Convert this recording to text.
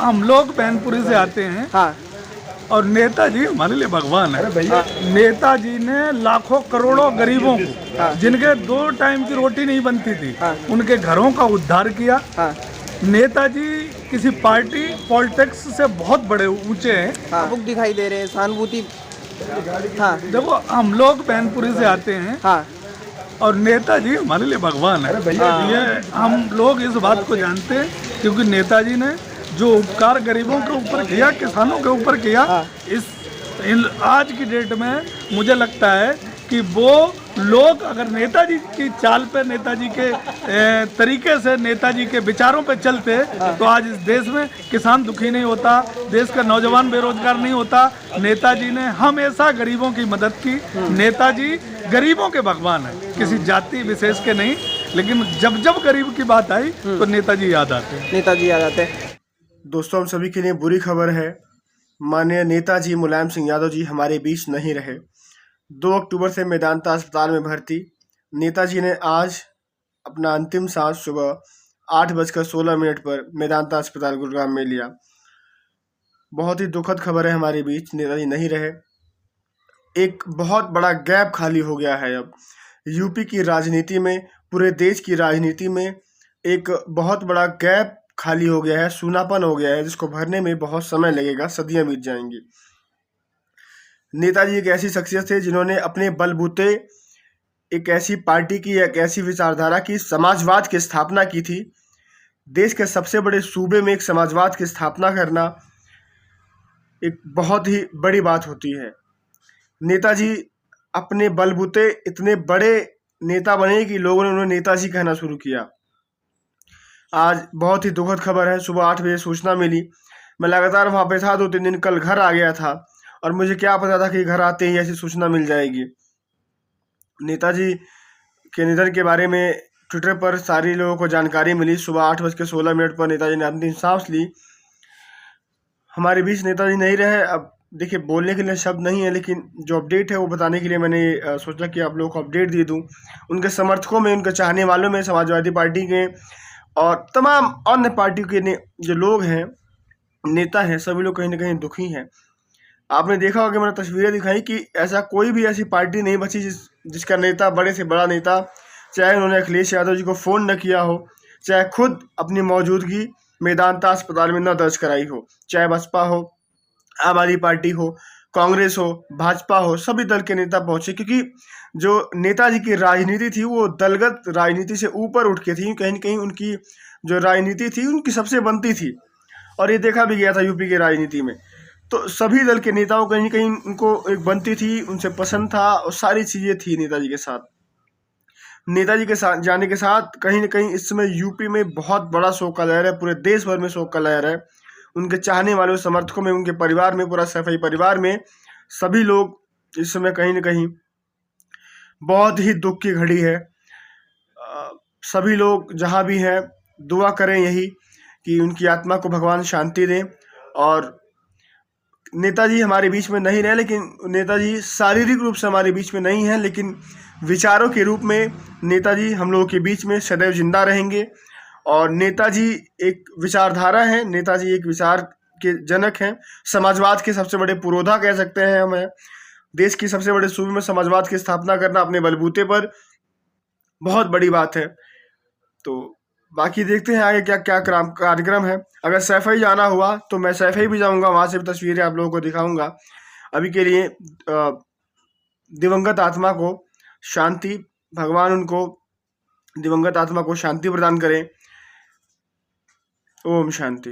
हम लोग मैनपुरी से आते हैं। हाँ और नेताजी हमारे लिए भगवान है। नेताजी ने लाखों करोड़ों गरीबों को, जिनके 2 टाइम की रोटी नहीं बनती थी, उनके घरों का उद्धार किया। नेताजी किसी पार्टी पॉलिटिक्स से बहुत बड़े ऊंचे हैं। बुक दिखाई दे रहे हैं, सहानुभूति। हाँ देखो, हम लोग मैनपुरी से आते हैं। हाँ और नेताजी हमारे लिए भगवान है। ये हम लोग इस बात को जानते हैं, क्योंकि नेताजी ने जो उपकार गरीबों के ऊपर किया, किसानों के ऊपर किया, आज की डेट में मुझे लगता है कि वो लोग अगर नेताजी की चाल पे, नेताजी के तरीके से, नेताजी के विचारों पे चलते तो आज इस देश में किसान दुखी नहीं होता, देश का नौजवान बेरोजगार नहीं होता। नेताजी ने हमेशा गरीबों की मदद की। नेताजी गरीबों के भगवान है, किसी जाति विशेष के नहीं। लेकिन जब जब गरीब की बात आई तो नेताजी याद आते हैं। नेताजी याद आते हैं। दोस्तों, हम सभी के लिए बुरी खबर है। माननीय नेताजी मुलायम सिंह यादव जी हमारे बीच नहीं रहे। 2 अक्टूबर से मेदांता अस्पताल में भर्ती नेताजी ने आज अपना अंतिम सांस सुबह 8:16 पर मेदांता अस्पताल गुरुग्राम में लिया। बहुत ही दुखद खबर है, हमारे बीच नेताजी नहीं रहे। एक बहुत बड़ा गैप खाली हो गया है। अब यूपी की राजनीति में, पूरे देश की राजनीति में एक बहुत बड़ा गैप खाली हो गया है, सूनापन हो गया है, जिसको भरने में बहुत समय लगेगा, सदियां बीत जाएंगी। नेताजी एक ऐसी शख्सियत थे जिन्होंने अपने बलबूते एक ऐसी पार्टी की, एक ऐसी विचारधारा की, समाजवाद की स्थापना की थी। देश के सबसे बड़े सूबे में एक समाजवाद की स्थापना करना एक बहुत ही बड़ी बात होती है। नेताजी अपने बलबूते इतने बड़े नेता बने कि लोगों ने उन्हें नेताजी कहना शुरू किया। आज बहुत ही दुखद खबर है। सुबह 8 बजे सूचना मिली। मैं लगातार वहाँ पे था 2-3 दिन। कल घर आ गया था और मुझे क्या पता था कि घर आते ही ऐसी सूचना मिल जाएगी। नेताजी के निधन के बारे में ट्विटर पर सारी लोगों को जानकारी मिली। सुबह 8:16 पर नेताजी ने अंतिम सांस ली। हमारे बीच नेताजी नहीं रहे। अब देखिए, बोलने के लिए शब्द नहीं है, लेकिन जो अपडेट है वो बताने के लिए मैंने सोचा कि आप लोगों को अपडेट दे दूँ। उनके समर्थकों में, उनके चाहने वालों में, समाजवादी पार्टी के और तमाम अन्य पार्टियों के जो लोग हैं, नेता हैं, सभी लोग कहीं ना कहीं दुखी हैं। आपने देखा होगा कि मैंने तस्वीरें दिखाई कि ऐसा कोई भी ऐसी पार्टी नहीं बची जिसका नेता, बड़े से बड़ा नेता, चाहे उन्होंने अखिलेश यादव जी को फ़ोन न किया हो, चाहे खुद अपनी मौजूदगी मेदांता अस्पताल में न दर्ज कराई हो, चाहे बसपा हो, आम आदमी पार्टी हो, कांग्रेस हो, भाजपा हो, सभी दल के नेता पहुंचे। क्योंकि जो नेताजी की राजनीति थी वो दलगत राजनीति से ऊपर उठ के थी। कहीं न कहीं उनकी जो राजनीति थी उनकी सबसे बनती थी, और ये देखा भी गया था यूपी की राजनीति में। तो सभी दल के नेताओं कहीं न कहीं उनको एक बनती थी, उनसे पसंद था और सारी चीज़ें थी नेताजी के साथ। नेताजी के साथ जाने के साथ कहीं न कहीं इस समय यूपी में बहुत बड़ा शोक का लहर है, पूरे देश भर में शोक का लहर है। उनके चाहने वालों, समर्थकों में, उनके परिवार में, पूरा सैफई परिवार में, सभी लोग इस समय कहीं न कहीं बहुत ही दुख की घड़ी है। सभी लोग जहाँ भी हैं दुआ करें यही कि उनकी आत्मा को भगवान शांति दें। और नेताजी हमारे बीच में नहीं रहे, लेकिन नेताजी शारीरिक रूप से हमारे बीच में नहीं हैं, लेकिन विचारों के रूप में नेताजी हम लोगों के बीच में सदैव जिंदा रहेंगे। और नेताजी एक विचारधारा है, नेताजी एक विचार के जनक हैं, समाजवाद के सबसे बड़े पुरोधा कह सकते हैं हमें। देश की सबसे बड़े सूबे में समाजवाद की स्थापना करना अपने बलबूते पर बहुत बड़ी बात है। तो बाकी देखते हैं आगे क्या क्या कार्यक्रम है। अगर सैफई जाना हुआ तो मैं सैफई भी जाऊंगा, वहां से भी तस्वीरें आप लोगों को दिखाऊंगा। अभी के लिए दिवंगत आत्मा को शांति, भगवान उनको दिवंगत आत्मा को शांति प्रदान करें। ओम शांति।